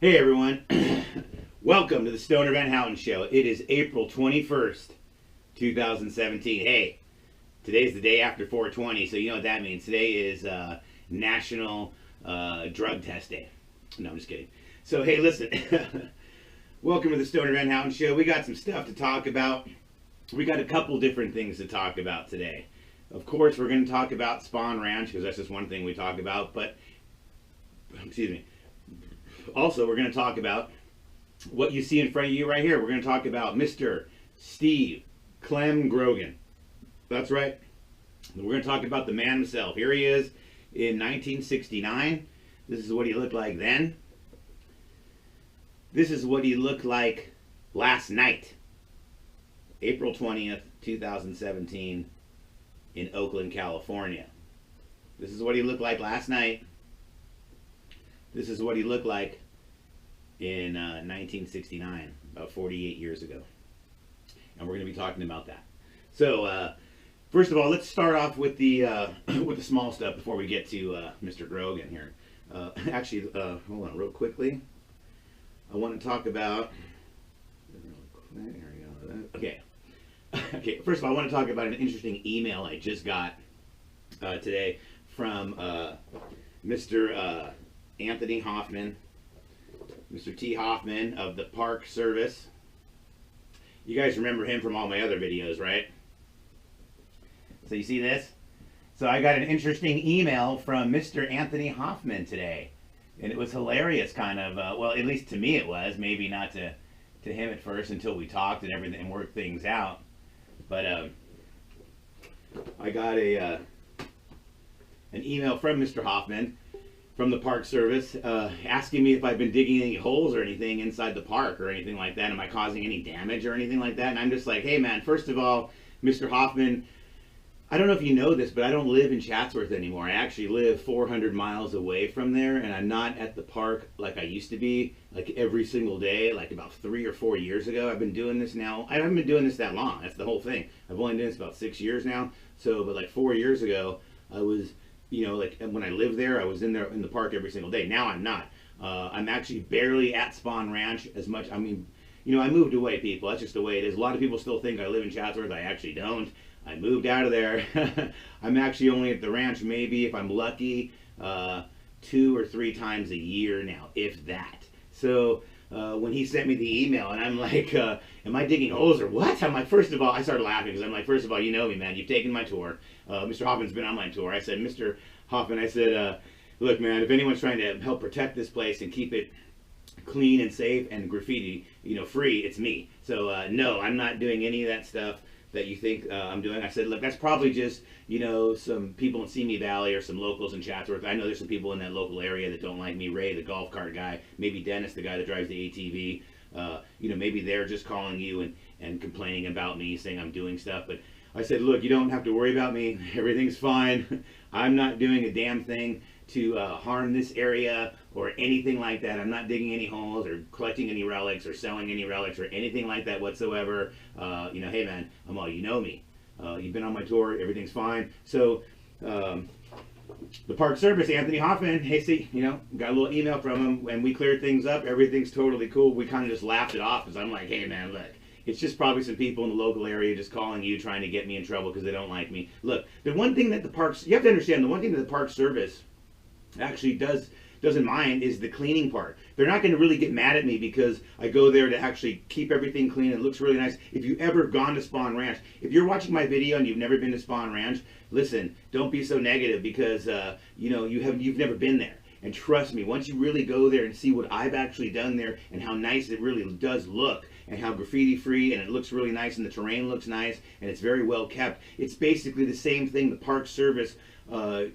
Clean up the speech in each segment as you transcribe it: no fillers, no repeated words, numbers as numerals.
Hey everyone, welcome to the Stoner Van Houten Show. It is April 21st, 2017. Hey, today's the day after 420, so you know what that means. Today is National Drug Test Day. No, I'm just kidding. So hey, listen, welcome to the Stoner Van Houten Show. We got some stuff to talk about. We got a couple different things to talk about today. Of course, we're going to talk about Spahn Ranch, because that's just one thing we talk about, but, excuse me. Also, we're going to talk about what you see in front of you right here. We're going to talk about Mr. Steve Clem Grogan. That's right. We're going to talk about the man himself. Here he is in 1969. This is what he looked like then. This is what he looked like last night. April 20th, 2017 in Oakland, California. This is what he looked like last night. This is what he looked like in 1969, about 48 years ago. And we're going to be talking about that. So, first of all, let's start off with the small stuff before we get to Mr. Grogan here. Actually, hold on real quickly. I want to talk about... There we go. Okay. Okay, first of all, I want to talk about an interesting email I just got today from Mr. Anthony Hoffman, Mr. T. Hoffman of the Park Service. You guys remember him from all my other videos, right? So you see this? So I got an interesting email from Mr. Anthony Hoffman today. And it was hilarious, kind of. Well, at least to me it was. Maybe not to him at first until we talked and everything and worked things out. But I got an email from Mr. Hoffman from the Park Service asking me if I've been digging any holes or anything inside the park or anything like that. Am I causing any damage or anything like that? And I'm just like, hey man, first of all, Mr. Hoffman, I don't know if you know this, but I don't live in Chatsworth anymore. I actually live 400 miles away from there, and I'm not at the park like I used to be, like every single day, like about 3 or 4 years ago. I've been doing this now. I haven't been doing this that long. That's the whole thing. I've only done this about 6 years now. So, but like 4 years ago, I was, you know, like when I lived there, I was in the park every single day. Now I'm not. I'm actually barely at Spahn Ranch as much. I mean, you know, I moved away, people. That's just the way it is. A lot of people still think I live in Chatsworth. I actually don't. I moved out of there. I'm actually only at the ranch maybe, if I'm lucky, 2 or 3 times a year now, if that. So when he sent me the email, and I'm like, am I digging holes or what? I'm like, first of all, I started laughing because I'm like, first of all, you know me, man. You've taken my tour. Mr. Hoffman's been on my tour. I said, Mr. Hoffman, I said, look, man, if anyone's trying to help protect this place and keep it clean and safe and graffiti, you know, free, it's me. So no, I'm not doing any of that stuff that you think I'm doing. I said, look, that's probably just, you know, some people in Simi Valley or some locals in Chatsworth. I know there's some people in that local area that don't like me. Ray, the golf cart guy, maybe Dennis, the guy that drives the ATV. You know, maybe they're just calling you and complaining about me, saying I'm doing stuff. But I said, look, you don't have to worry about me. Everything's fine. I'm not doing a damn thing to harm this area or anything like that. I'm not digging any holes or collecting any relics or selling any relics or anything like that whatsoever. You know, hey man, I'm all, you know me. You've been on my tour, everything's fine. So the Park Service, Anthony Hoffman, hey, see, you know, got a little email from him and we cleared things up. Everything's totally cool. We kind of just laughed it off because I'm like, hey man, look, it's just probably some people in the local area just calling you, trying to get me in trouble because they don't like me. Look, the one thing that the parks, you have to understand, the one thing that the Park Service actually doesn't mind is the cleaning part. They're not going to really get mad at me because I go there to actually keep everything clean. It looks really nice. If you've ever gone to Spahn Ranch, if you're watching my video and you've never been to Spahn Ranch, listen, don't be so negative because you know, you've never been there. And trust me, once you really go there and see what I've actually done there and how nice it really does look and how graffiti free and it looks really nice and the terrain looks nice and it's very well kept, it's basically the same thing the Park Service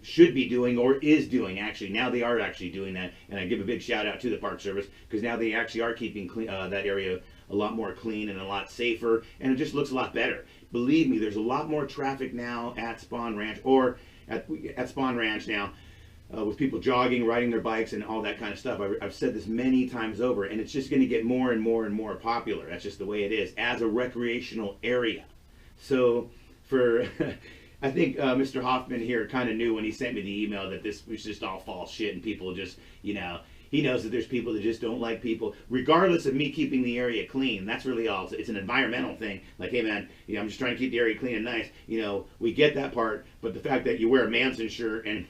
should be doing or is doing. Actually, now they are actually doing that, and I give a big shout out to the Park Service because now they actually are keeping that area a lot more clean and a lot safer, and it just looks a lot better. Believe me, there's a lot more traffic now at Spahn Ranch or at Spahn Ranch now with people jogging, riding their bikes, and all that kind of stuff. I've said this many times over, and it's just going to get more and more and more popular. That's just the way it is as a recreational area. So for I think Mr. Hoffman here kind of knew when he sent me the email that this was just all false shit and people just, you know, He knows that there's people that just don't like people, regardless of me keeping the area clean. That's really all. It's an environmental thing. Like, hey man, you know, I'm just trying to keep the area clean and nice. You know, we get that part, but the fact that you wear a Manson shirt and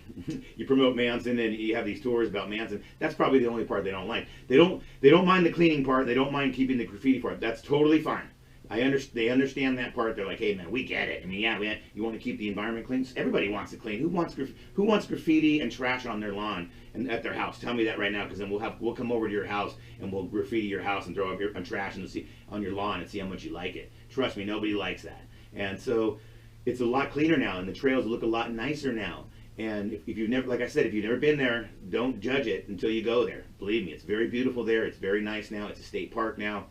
you promote Manson and you have these tours about Manson, that's probably the only part they don't like. They don't mind the cleaning part. They don't mind keeping the graffiti part. That's totally fine. They understand that part. They're like, hey man, we get it. I mean, yeah, man, you want to keep the environment clean? Everybody wants it clean. Who wants graffiti and trash on their lawn and at their house? Tell me that right now, because then we'll come over to your house and we'll graffiti your house and throw up your trash and see on your lawn and see how much you like it. Trust me, nobody likes that. And so it's a lot cleaner now, and the trails look a lot nicer now. And if you've never, like I said, if you've never been there, don't judge it until you go there. Believe me, it's very beautiful there. It's very nice now. It's a state park now.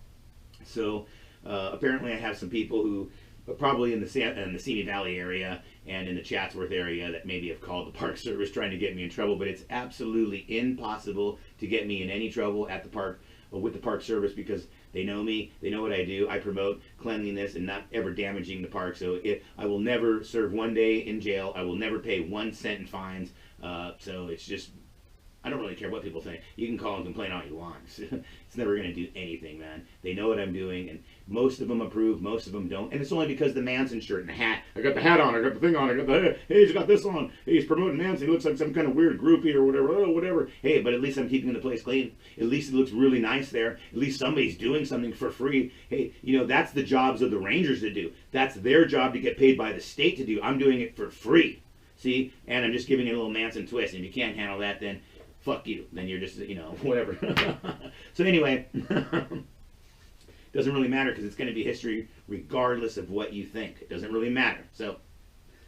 So apparently I have some people who probably in the Simi Valley area and in the Chatsworth area that maybe have called the Park Service trying to get me in trouble, but it's absolutely impossible to get me in any trouble at the park with the Park Service, because they know me, they know what I do. I promote cleanliness and not ever damaging the park. So I will never serve 1 day in jail. I will never pay 1 cent in fines. So it's just, I don't really care what people think. You can call and complain all you want. It's never going to do anything, man. They know what I'm doing, and most of them approve, most of them don't. And it's only because the Manson shirt and the hat. I got the hat on, I got the thing on, I got the, hey, he's got this on. Hey, he's promoting Manson. He looks like some kind of weird groupie or whatever. Oh, whatever. Hey, but at least I'm keeping the place clean. At least it looks really nice there. At least somebody's doing something for free. Hey, you know, that's the jobs of the Rangers to do. That's their job to get paid by the state to do. I'm doing it for free. See? And I'm just giving it a little Manson twist. And if you can't handle that, then fuck you. Then you're just, you know, whatever. So anyway, doesn't really matter, because it's going to be history regardless of what you think. It doesn't really matter. So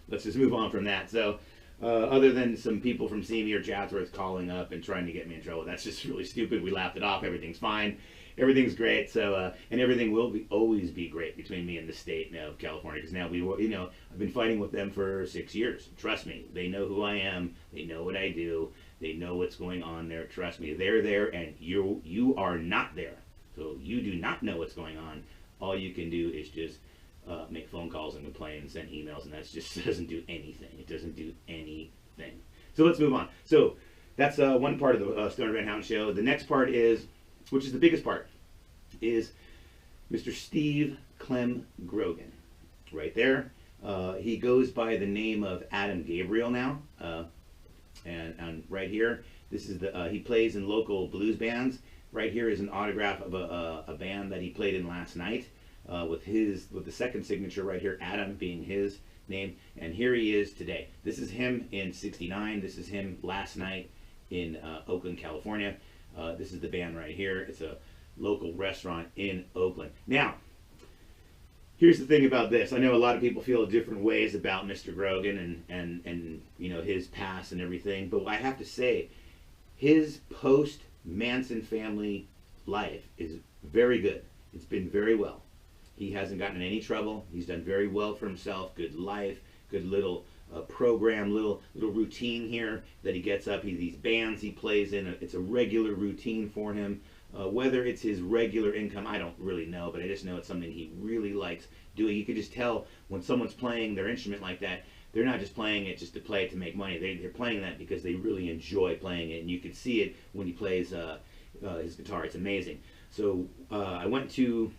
let's just move on from that. So other than some people from Simi or Chatsworth calling up and trying to get me in trouble, that's just really stupid. We laughed it off. Everything's fine. Everything's great. So and everything will always be great between me and the state of California, because now I've been fighting with them for 6 years. Trust me, they know who I am. They know what I do. They know what's going on there. Trust me, they're there, and you are not there. So you do not know what's going on. All you can do is just make phone calls and complain and send emails, and that just doesn't do anything. It doesn't do anything. So let's move on. So that's one part of the Stoner Van Houten show. The next part is, which is the biggest part, is Mr. Steve Clem Grogan. Right there. He goes by the name of Adam Gabriel now. And right here, this is he plays in local blues bands. Right here is an autograph of a band that he played in last night, with the second signature right here, Adam being his name. And here he is today. This is him in '69. This is him last night in Oakland, California. This is the band right here. It's a local restaurant in Oakland. Now, here's the thing about this. I know a lot of people feel different ways about Mr. Grogan and you know, his past and everything, but I have to say, his post-Manson family life is very good. It's been very well. He hasn't gotten in any trouble. He's done very well for himself. Good life, good little program, little routine here that he gets up. These bands he plays in, it's a regular routine for him. Whether it's his regular income, I don't really know, but I just know it's something he really likes doing. You can just tell when someone's playing their instrument like that, they're not just playing it just to play it to make money. They're playing that because they really enjoy playing it, and you can see it when he plays his guitar. It's amazing. So I went to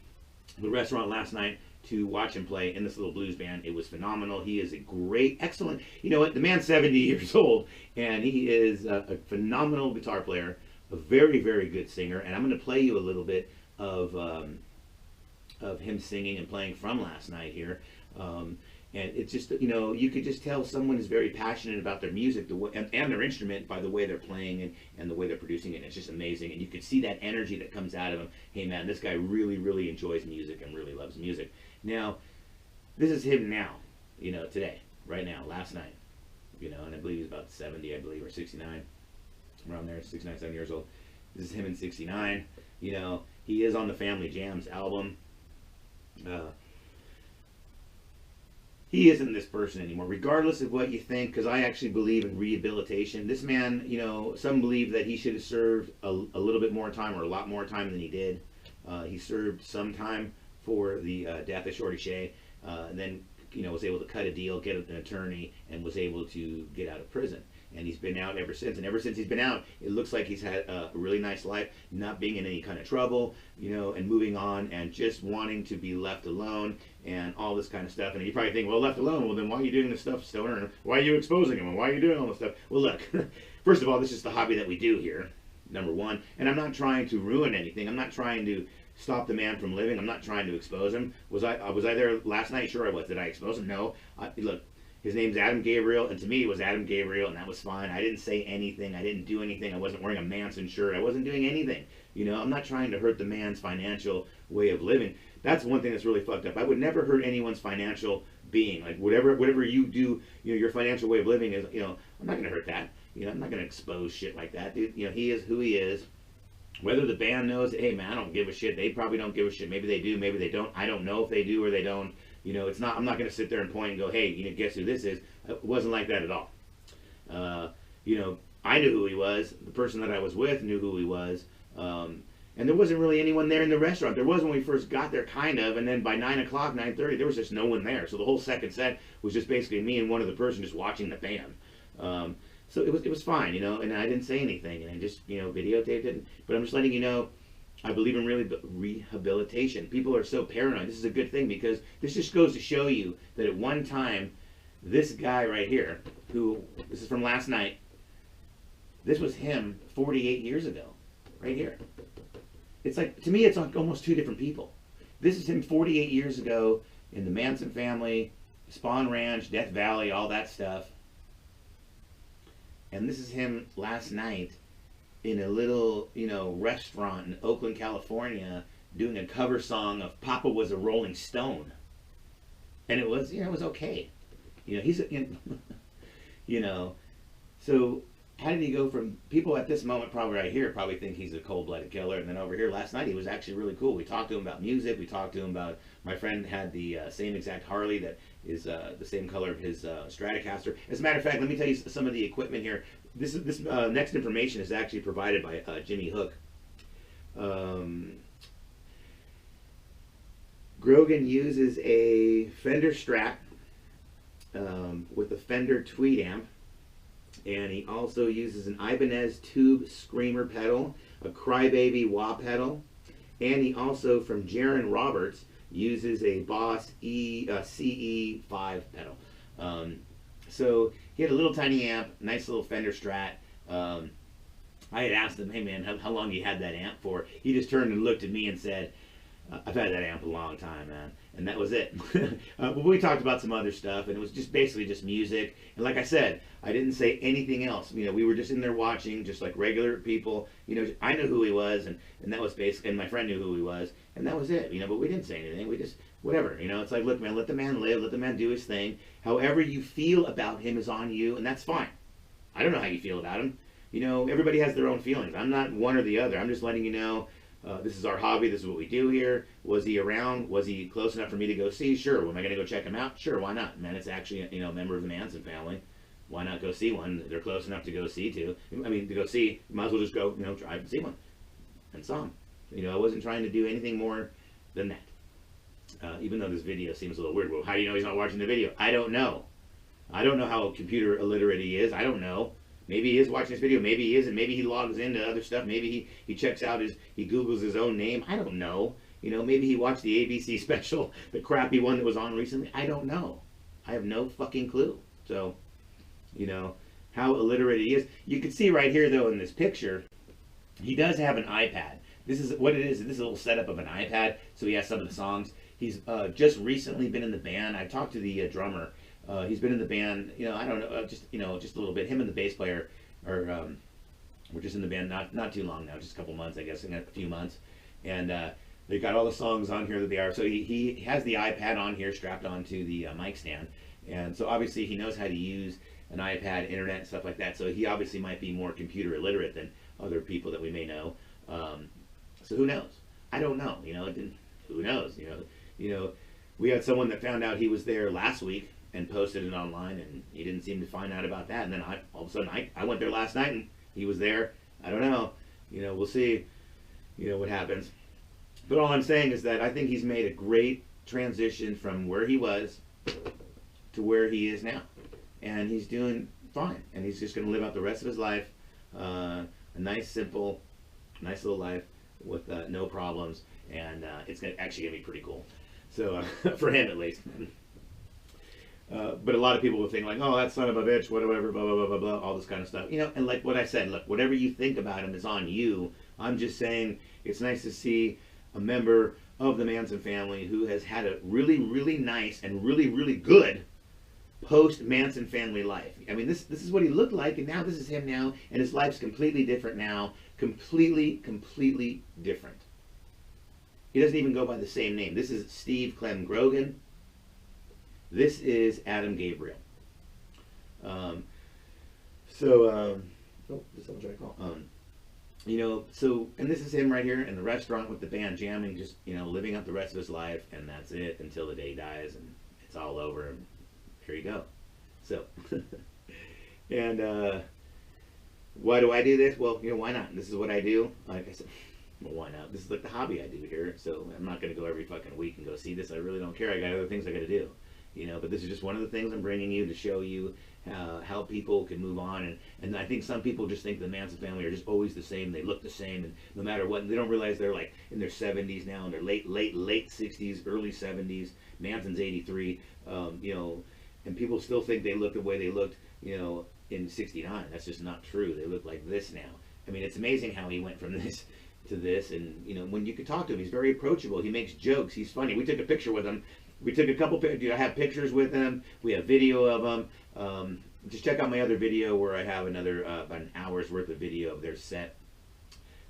the restaurant last night to watch him play in this little blues band. It was phenomenal. He is a great, excellent, you know what, the man's 70 years old, and he is a phenomenal guitar player, a very, very good singer. And I'm going to play you a little bit of him singing and playing from last night here. And it's just, you know, you could just tell someone is very passionate about their music and their instrument by the way they're playing and the way they're producing it. It's just amazing. And you could see that energy that comes out of him. Hey, man, this guy really, really enjoys music and really loves music. Now, this is him now, you know, today, right now, last night. You know, and I believe he's about 70, I believe, or 69. Around there, 69, 70 years old. This is him in 69. You know, he is on the Family Jams album. He isn't this person anymore, regardless of what you think, because I actually believe in rehabilitation. This man, you know, some believe that he should have served a little bit more time or a lot more time than he did. He served some time for the death of Shorty Shea, and then, you know, was able to cut a deal, get an attorney, and was able to get out of prison. and he's been out ever since. And ever since he's been out, it looks like he's had a really nice life, not being in any kind of trouble, you know, and moving on, and just wanting to be left alone and all this kind of stuff. And you probably think, well, left alone, well, then why are you doing this stuff, Stoner? Why are you exposing him? And why are you doing all this stuff? Well, look, first of all, this is the hobby that we do here, number one. And I'm not trying to ruin anything. I'm not trying to stop the man from living. I'm not trying to expose him. Was I there last night? Sure I was. Did I expose him? No. Look, his name's Adam Gabriel, and to me it was Adam Gabriel, and that was fine. I didn't say anything. I didn't do anything. I wasn't wearing a Manson shirt. I wasn't doing anything. You know, I'm not trying to hurt the man's financial way of living. That's one thing that's really fucked up. I would never hurt anyone's financial being. Like, whatever you do, you know, your financial way of living is, you know, I'm not going to hurt that. You know, I'm not going to expose shit like that, dude. You know, he is who he is. Whether the band knows, hey man, I don't give a shit. They probably don't give a shit. Maybe they do, maybe they don't. I don't know if they do or they don't. You know, it's not. I'm not going to sit there and point and go, hey, you know, guess who this is? It wasn't like that at all. You know, I knew who he was. The person that I was with knew who he was. And there wasn't really anyone there in the restaurant. There was when we first got there, kind of, and then by 9 o'clock, 9:30, there was just no one there. So the whole second set was just basically me and one other person just watching the band. So it was fine, you know, and I didn't say anything, and I just, you know, videotaped it. But I'm just letting you know, I believe in rehabilitation. People are so paranoid. This is a good thing, because this just goes to show you that at one time, this guy right here, who, this is from last night, this was him 48 years ago, right here. It's like, to me, it's like almost two different people. This is him 48 years ago in the Manson family, Spahn Ranch, Death Valley, all that stuff. And this is him last night in a little, you know, restaurant in Oakland, California, doing a cover song of Papa Was a Rolling Stone. And it was, you know, it was okay. You know, he's, you know, so how did he go from, people at this moment probably right here probably think he's a cold-blooded killer, and then over here last night he was actually really cool. We talked to him about music. We talked to him about, my friend had the same exact Harley that is the same color of his Stratocaster. As a matter of fact, let me tell you some of the equipment here. This next information is actually provided by Jimmy Hook. Grogan uses a Fender Strat with a Fender Tweed amp. And he also uses an Ibanez Tube Screamer pedal, a Crybaby wah pedal, and he also, from Jaron Roberts, uses a Boss CE5 pedal. So he had a little tiny amp, nice little Fender Strat. I had asked him, hey man, how long you had that amp for? He just turned and looked at me and said, I've had that amp a long time, man. And that was it. But we talked about some other stuff, and it was just basically just music. And like I said, I didn't say anything else. You know, we were just in there watching, just like regular people. You know, I knew who he was, and that was basically, and my friend knew who he was, and that was it. You know, but we didn't say anything. We just, whatever. You know, it's like, look, man, let the man live. Let the man do his thing. However you feel about him is on you, and that's fine. I don't know how you feel about him. You know, everybody has their own feelings. I'm not one or the other. I'm just letting you know. This is our hobby. This is what we do here. Was he around? Was he close enough for me to go see? Sure. Am I going to go check him out? Sure. Why not? Man, it's actually, you know, a member of the Manson family. Why not go see one? They're close enough to go see to. I mean, to go see, you might as well just go, you know, drive and see one. And saw him. You know, I wasn't trying to do anything more than that. Even though this video seems a little weird. Well, how do you know he's not watching the video? I don't know. I don't know how computer illiterate he is. I don't know. Maybe he is watching this video, maybe he isn't, maybe he logs into other stuff, maybe he checks out he Googles his own name, I don't know. You know, maybe he watched the ABC special, the crappy one that was on recently, I don't know. I have no fucking clue. So, you know, how illiterate he is. You can see right here, though, in this picture, he does have an iPad. This is what it is, this is a little setup of an iPad, so he has some of the songs. He's just recently been in the band. I talked to the drummer. He's been in the band, you know, I don't know, just, you know, just a little bit. Him and the bass player are, we're just in the band not too long now, just a couple months, I guess, in a few months. And they've got all the songs on here that they are. So he has the iPad on here strapped onto the mic stand. And so obviously he knows how to use an iPad, internet, and stuff like that. So he obviously might be more computer illiterate than other people that we may know. So who knows? I don't know, you know, who knows, you know, we had someone that found out he was there last week and posted it online, and he didn't seem to find out about that. And then all of a sudden, I went there last night, and he was there. I don't know. You know, we'll see, you know, what happens. But all I'm saying is that I think he's made a great transition from where he was to where he is now. And he's doing fine, and he's just going to live out the rest of his life, a nice, simple, nice little life with no problems, and it's actually going to be pretty cool. So for him at least. But a lot of people will think like, oh, that son of a bitch, whatever, blah, blah, blah, blah, blah, all this kind of stuff. You know, and like what I said, look, whatever you think about him is on you. I'm just saying it's nice to see a member of the Manson family who has had a really, really nice and really, really good post-Manson family life. I mean, this is what he looked like, and now this is him now, and his life's completely different now. Completely different. He doesn't even go by the same name. This is Steve Clem Grogan. This is Adam Gabriel. Oh, this is what I call. You know, so, and this is him right here in the restaurant with the band jamming, just, you know, living out the rest of his life, and that's it until the day he dies, and it's all over, and here you go. So, and why do I do this? Well, you know, why not? This is what I do. Like I said, well, why not? This is like the hobby I do here, so I'm not going to go every fucking week and go see this. I really don't care. I got other things I got to do. You know, but this is just one of the things I'm bringing you to show you how people can move on. And I think some people just think the Manson family are just always the same. They look the same, and no matter what, they don't realize they're like in their 70s now, in their late 60s, early 70s. Manson's 83, you know, and people still think they look the way they looked, you know, in 69. That's just not true. They look like this now. I mean, it's amazing how he went from this to this, and, you know, when you could talk to him, he's very approachable. He makes jokes. He's funny. We took a picture with him. We took a couple pictures. I have pictures with him. We have video of him. Just check out my other video where I have another about an hour's worth of video of their set.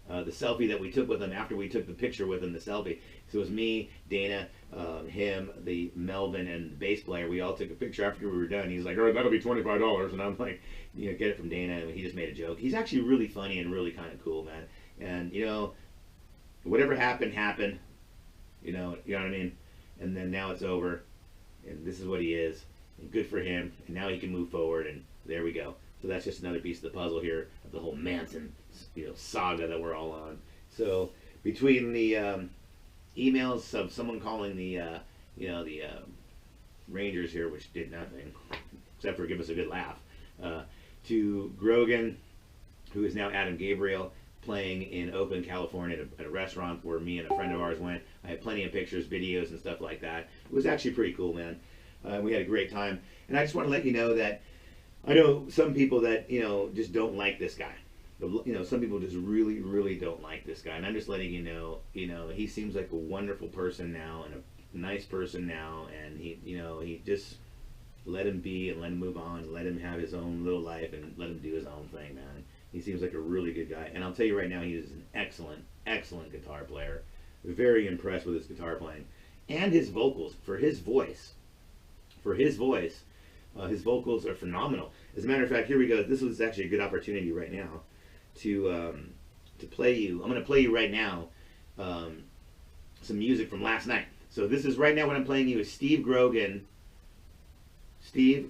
The selfie that we took with him after we took the picture with him, the selfie. So it was me, Dana, him, the Melvin, and the bass player. We all took a picture after we were done. He's like, "Oh, that'll be $25," and I'm like, you know, get it from Dana. And he just made a joke. He's actually really funny and really kind of cool, man. And you know, whatever happened, happened. You know what I mean. And then now it's over, and this is what he is, and good for him, and now he can move forward, and there we go. So that's just another piece of the puzzle here of the whole Manson, you know, saga that we're all on. So between the emails of someone calling the you know, the Rangers here, which did nothing except for give us a good laugh, to Grogan, who is now Adam Gabriel, playing in Oakland, California at a restaurant where me and a friend of ours went. I had plenty of pictures, videos, and stuff like that. It was actually pretty cool, man. We had a great time. And I just want to let you know that I know some people that, you know, just don't like this guy. You know, some people just really don't like this guy. And I'm just letting you know, he seems like a wonderful person now and a nice person now. And he, you know, he just let him be and let him move on, let him have his own little life and let him do his own thing, man. He seems like a really good guy. And I'll tell you right now, he is an excellent guitar player. Very impressed with his guitar playing. And his vocals, for his voice. His vocals are phenomenal. As a matter of fact, here we go. This was actually a good opportunity right now to play you. I'm going to play you right now some music from last night. So this is right now what I'm playing you is Steve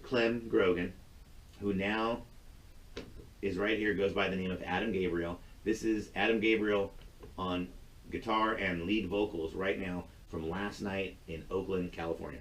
Clem Grogan, who now is right here, goes by the name of Adam Gabriel. This is Adam Gabriel on guitar and lead vocals right now from last night in Oakland, California.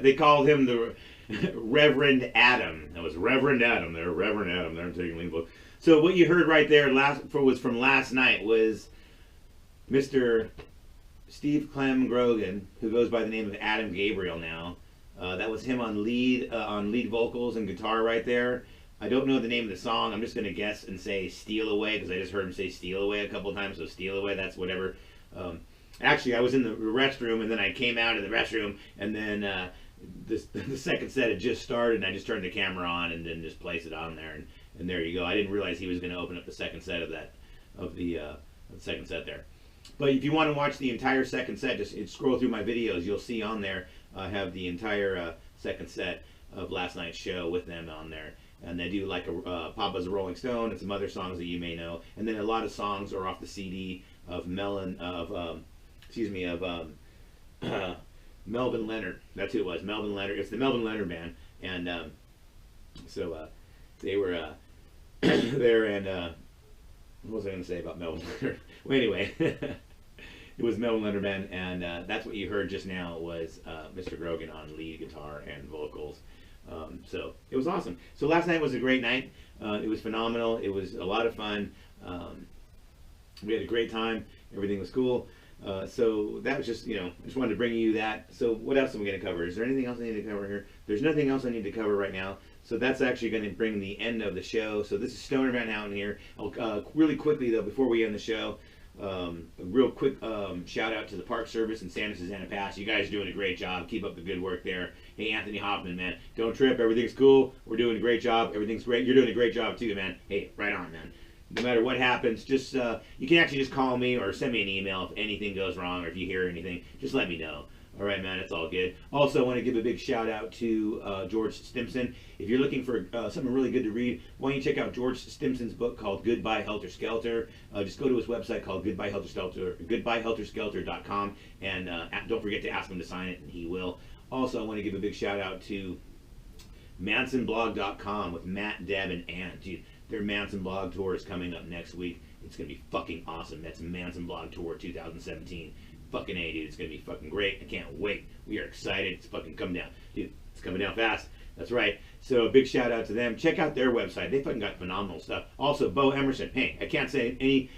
They called him the Reverend Adam. That was Reverend Adam there. Reverend Adam there. I'm taking lead book. So what you heard right there was from last night was Mr. Steve Clem Grogan, who goes by the name of Adam Gabriel now. That was him on lead vocals and guitar right there. I don't know the name of the song. I'm just going to guess and say Steal Away, because I just heard him say Steal Away a couple of times. So Steal Away, that's whatever. Actually, I was in the restroom, and then I came out of the restroom, and then the second set had just started, and I just turned the camera on and then just placed it on there, and there you go. I didn't realize he was going to open up the second set of of the second set there. But if you want to watch the entire second set, just scroll through my videos. You'll see on there I have the entire second set of last night's show with them on there. And they do like Papa's a Rolling Stone and some other songs that you may know. And then a lot of songs are off the CD of Melvin Leonard. That's who it was, Melvin Leonard. It's the Melvin Leonard Band. And so they were there. And what was I going to say about Melvin Leonard? Well, anyway, it was Melvin Leonard Band. And that's what you heard just now was Mr. Grogan on lead guitar and vocals. So it was awesome. So last night was a great night. It was phenomenal. It was a lot of fun. We had a great time. Everything was cool. So that was just, just wanted to bring you that. So what else am we going to cover? Is there anything else I need to cover here? There's nothing else I need to cover right now. So that's actually going to bring the end of the show. So this is Stoner Van Houten here. I'll really quickly though, before we end the show, a real quick shout out to the Park Service in Santa Susana Pass. You guys are doing a great job. Keep up the good work there. Hey, Anthony Hoffman, man, don't trip. Everything's cool. We're doing a great job. Everything's great. You're doing a great job too, man. Hey, right on, man. No matter what happens, just you can actually just call me or send me an email if anything goes wrong or if you hear anything. Just let me know. All right, man, it's all good. Also, I want to give a big shout out to George Stimson. If you're looking for something really good to read, why don't you check out George Stimson's book called Goodbye Helter Skelter. Just go to his website called goodbyehelterskelter.com, and don't forget to ask him to sign it, and he will. Also, I want to give a big shout out to mansonblog.com with Matt, Deb, and Ann. Dude, their Manson Blog Tour is coming up next week. It's going to be fucking awesome. That's Manson Blog Tour 2017. Fucking A, dude. It's going to be fucking great. I can't wait. We are excited. It's fucking coming down. Dude, it's coming down fast. That's right. So a big shout out to them. Check out their website. They fucking got phenomenal stuff. Also, Bo Emerson. Hey, I can't say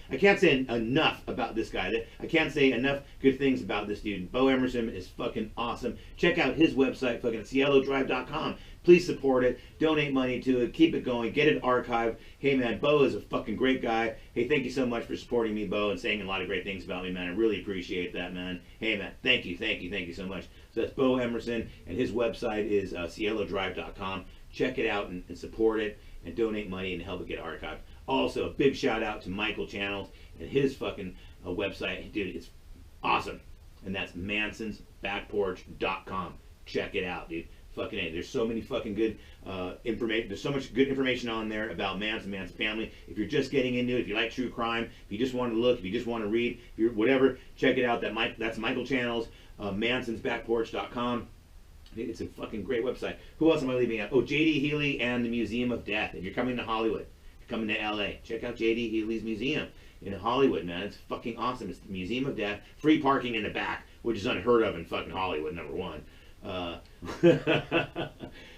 enough about this guy. I can't say enough good things about this dude. Bo Emerson is fucking awesome. Check out his website, fucking cielodrive.com. Please support it. Donate money to it. Keep it going. Get it archived. Hey, man, Bo is a fucking great guy. Hey, thank you so much for supporting me, Bo, and saying a lot of great things about me, man. I really appreciate that, man. Hey, man, thank you so much. So that's Bo Emerson, and his website is cielodrive.com. Check it out and support it and donate money and help it get archived. Also, a big shout out to Michael Channels and his fucking website. Dude, it's awesome. And that's mansonsbackporch.com. Check it out, dude. Fucking A. There's so many fucking good information. There's so much good information on there about Manson, Manson family. If you're just getting into it, if you like true crime, if you just want to look, if you just want to read, if you're whatever, check it out. That's Michael Channels, mansonsbackporch.com. It's a fucking great website. Who else am I leaving out? Oh, J.D. Healy and the Museum of Death. If you're coming to Hollywood, if you're coming to L.A., check out J.D. Healy's museum in Hollywood, man. It's fucking awesome. It's the Museum of Death. Free parking in the back, which is unheard of in fucking Hollywood, number one.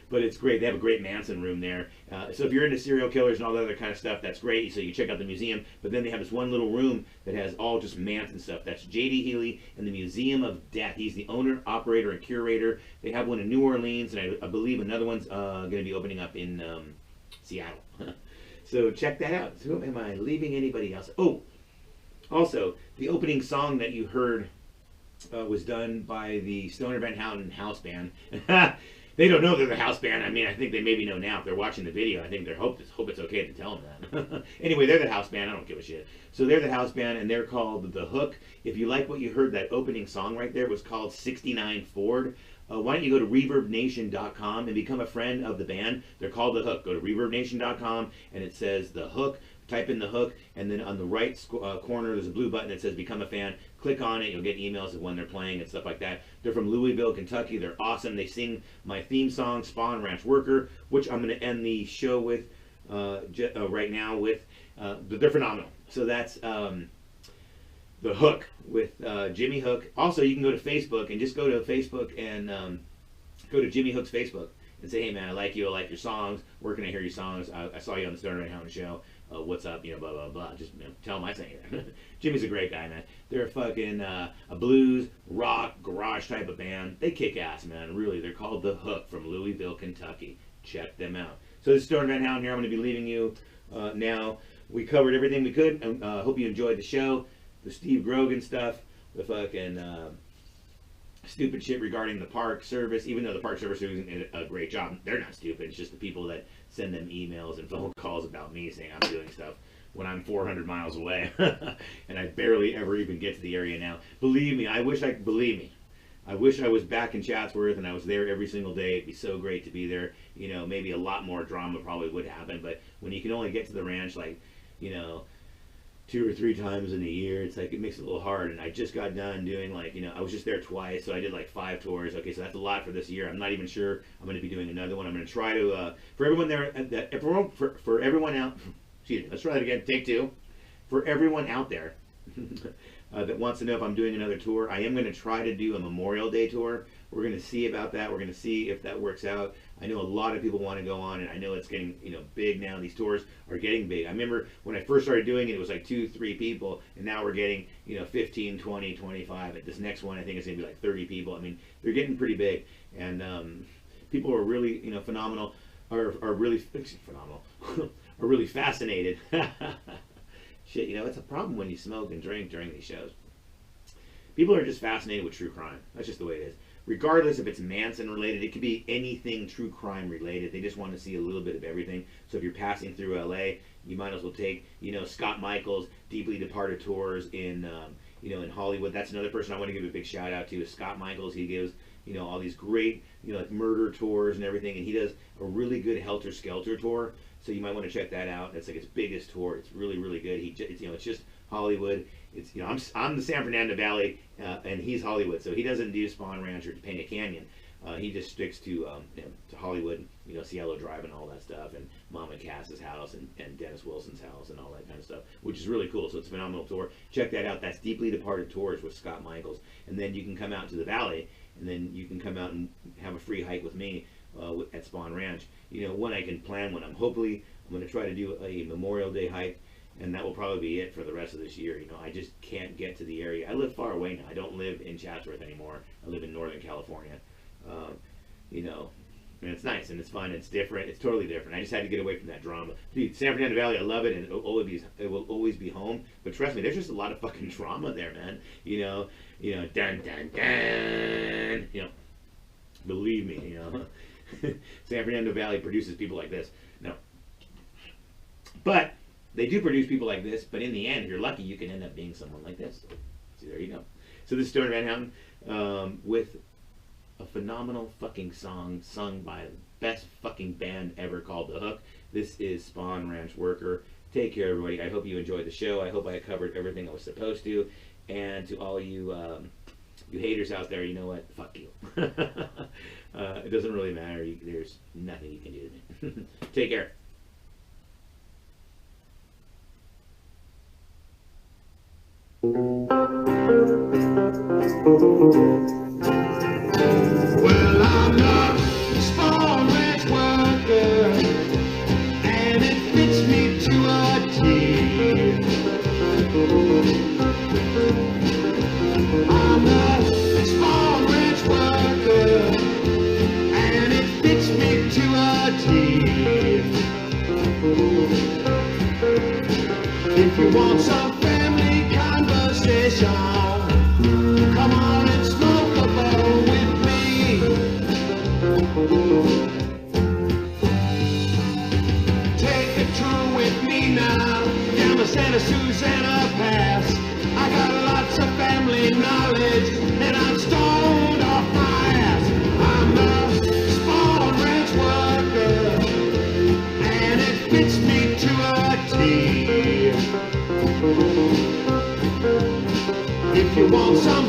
But it's great. They have a great Manson room there. So if you're into serial killers and all that other kind of stuff, that's great. So you check out the museum. But then they have this one little room that has all just Manson stuff. That's J.D. Healy and the Museum of Death. He's the owner, operator, and curator. They have one in New Orleans, and I believe another one's going to be opening up in Seattle. So check that out. So am I leaving anybody else? Oh, also, the opening song that you heard was done by the Stoner Van Houten house band. They don't know they're the house band. I mean, I think they maybe know now if they're watching the video. I think they hope it's okay to tell them that. Anyway, they're the house band. I don't give a shit. So they're the house band, and they're called The Hook. If you like what you heard, that opening song right there was called 69 Ford. Why don't you go to ReverbNation.com and become a friend of the band? They're called The Hook. Go to ReverbNation.com, and it says The Hook. Type in The Hook, and then on the right corner there's a blue button that says Become a Fan. Click on it. You'll get emails of when they're playing and stuff like that. They're from Louisville, Kentucky. They're awesome. They sing my theme song, Spahn Ranch Worker, which I'm going to end the show with right now with. But they're phenomenal. So that's The Hook with Jimmy Hook. Also, you can go to Facebook and just go to Facebook and go to Jimmy Hook's Facebook and say, hey, man, I like you. I like your songs. Where can I hear your songs? I saw you on the Stoner Van Houten show. What's up, blah, blah, blah. Just tell him I sent you there. Jimmy's a great guy, man. They're a fucking a blues, rock, garage type of band. They kick ass, man. Really, they're called The Hook from Louisville, Kentucky. Check them out. So this is Stoner Van Houten here. I'm going to be leaving you now. We covered everything we could. I hope you enjoyed the show. The Steve Grogan stuff. The fucking stupid shit regarding the Park Service. Even though the Park Service is doing a great job, they're not stupid. It's just the people that send them emails and phone calls about me saying I'm doing stuff when I'm 400 miles away, and I barely ever even get to the area now. Believe me, I wish I was back in Chatsworth and I was there every single day. It'd be so great to be there. You know, maybe a lot more drama probably would happen, but when you can only get to the ranch like, you know, 2 or 3 times in a year, it's like it makes it a little hard. And I just got done doing, like, you know, I was just there twice, so I did like 5 tours. Okay, so that's a lot for this year. I'm not even sure I'm going to be doing another one. I'm going to try to for everyone there, for everyone out. Excuse me. Let's try that again. Take 2. For everyone out there that wants to know if I'm doing another tour, I am going to try to do a Memorial Day tour. We're going to see about that. We're going to see if that works out. I know a lot of people want to go on, and I know it's getting, you know, big now. These tours are getting big. I remember when I first started doing it, it was like 2, 3 people, and now we're getting, you know, 15, 20, 25. At this next one, I think it's going to be like 30 people. I mean, they're getting pretty big, and people are really, you know, phenomenal, are really phenomenal, are really fascinated. Shit, you know, it's a problem when you smoke and drink during these shows. People are just fascinated with true crime. That's just the way it is. Regardless if it's Manson related, it could be anything true crime related. They just want to see a little bit of everything. So if you're passing through LA, you might as well take, you know, Scott Michaels' Deeply Departed tours in, you know, in Hollywood. That's another person I want to give a big shout out to is Scott Michaels. He gives, you know, all these great, you know, like murder tours and everything, and he does a really good Helter Skelter tour. So you might want to check that out. That's like his biggest tour. It's really, really good. It's, you know, it's just Hollywood. It's, you know, I'm the San Fernando Valley, and he's Hollywood. So he doesn't do Spahn Ranch or Painted Canyon. He just sticks to, you know, to Hollywood, you know, Cielo Drive and all that stuff, and Mom and Cass's house, and Dennis Wilson's house, and all that kind of stuff, which is really cool. So it's a phenomenal tour. Check that out. That's Deeply Departed Tours with Scott Michaels. And then you can come out to the Valley, and then you can come out and have a free hike with me at Spahn Ranch. You know, when I can plan one. I'm going to try to do a Memorial Day hike, and that will probably be it for the rest of this year. You know, I just can't get to the area. I live far away now. I don't live in Chatsworth anymore. I live in Northern California. You know, and it's nice and it's fun. It's different. It's totally different. I just had to get away from that drama. Dude, San Fernando Valley, I love it, and it will always be home. But trust me, there's just a lot of fucking drama there, man. You know, dun dun dun. You know, believe me, you know. San Fernando Valley produces people like this. No. But they do produce people like this, but in the end, if you're lucky, you can end up being someone like this. So there you go. So this is Stoner Van Houten with a phenomenal fucking song sung by the best fucking band ever called The Hook. This is Spahn Ranch Worker. Take care, everybody. I hope you enjoyed the show. I hope I covered everything I was supposed to. And to all you you haters out there, you know what? Fuck you. It doesn't really matter. There's nothing you can do to me. Take care. Well, I'm a Spahn Ranch worker, and it fits me to a T. I'm a Spahn Ranch worker, and it fits me to a T. If you want some family conversation, come on and smoke a bowl with me. Take a tour with me now down the Santa Susana Pass. I got lots of family knowledge, and I'm stoned off my ass. I'm a Spahn Ranch worker, and it fits me to a T. If you want some